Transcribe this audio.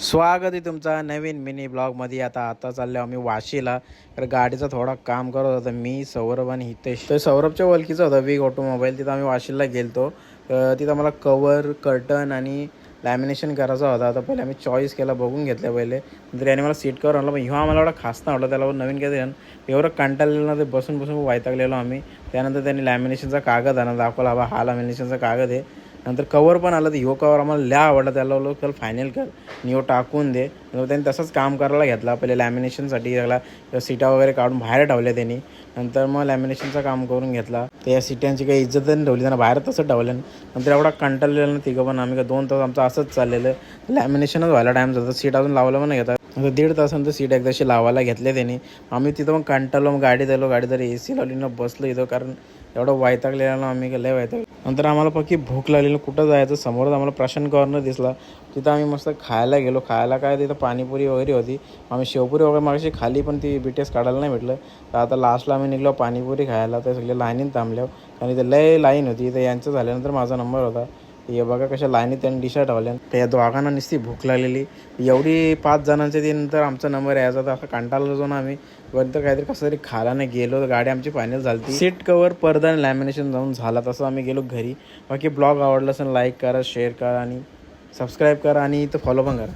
स्वागत आहे तुमचा नवीन मिनी ब्लॉगमध्ये. आता चाललो आम्ही वाशीला. तर गाडीचं थोडा काम करत होतं मी, सौरभ आणि हितेश. तर सौरभच्या ओळखीचा होता विग ऑटोमोबाईल. तिथं आम्ही वाशीला गेलतो. तिथं मला कवर कर्टन आणि लॅमिनेशन करायचा होता. आता पहिले आम्ही चॉईस केला, बघून घेतल्या पहिले. नंतर याने मला सीट कवर आणलं, पण ह्यो आम्हाला एवढा खास नाही आवडला. त्याला नवीन काय एवढं कंटाळलेलं ना, ते बसून बसून वैतागलेलो आम्ही. त्यानंतर त्यांनी लॅमिनेशनचा कागद आणला, दाखवला बाबा हा लॅमिनेशनचा कागद आहे. नंतर कवर पण आलं. तर ह्यो कवर आम्हाला लय आवडला. त्याला बोललो चल फायनल कर आणि टाकून दे. त्यांनी तसंच काम करायला घेतला. पहिले लॅमिनेशनसाठी त्याला सीटा वगैरे काढून बाहेर ठेवल्या त्यांनी. नंतर मग लॅमिनेशनचं काम करून घेतला. तर या सीटांची काही इज्जत नाही ठेवली, त्यांना बाहेर तसं ठेवलं. नंतर एवढा कंटाळलेलं ना तिघं पण आम्ही, का 2 तास आमचं असंच चाललेलं. लॅमिनेशनच व्हायला टाईम जातं, सीट अजून लावलं पण नाही घेतात. नंतर 1.5 तासानंतर सीट एकदाशी लावायला घेतले त्यांनी. आम्ही तिथं पण कंटाळलो. मग गाडीत आलो, गाडी तरी AC लावली न बसलो इथं, कारण एवढं वैतागलेलं ना आम्ही, लय वैतागलो. नंतर आम्हाला पक्की भूक लागलेली, कुठं जायचं. समोरच आम्हाला प्रशांत कॉर्नर दिसला. तिथं आम्ही मस्त खायला गेलो. खायला काय तिथं पाणीपुरी वगैरे होती. आम्ही शेवपुरी वगैरे मागाशी खाली, पण ती BTS काढायला नाही भेटलं. तर आता लास्टला आम्ही निघलो पाणीपुरी खायला. तर सगळे लाईनीत थांबल्या, कारण इथं लय लाईन होती. तर यांचं झाल्यानंतर माझा नंबर होता. हे बघा कशा लाईनीत त्यांनी डिशा ठेवल्या. तर या दोघांना नुसती भूक लागलेली. एवढी 5 जणांच्या नंतर आमचा नंबर यायचा. तर असं कंटाळलो जो ना आम्ही, वरतर काहीतरी कसं तरी खायला नाही गेलो. तर गाडी आमची फायनल झाली. सीट कवर पडदा आणि लॅमिनेशन जाऊन झाला. तसं आम्ही गेलो घरी. बाकी ब्लॉग आवडला असेल लाईक करा, शेअर करा आणि सबस्क्राईब करा आणि इथं फॉलो पण करा.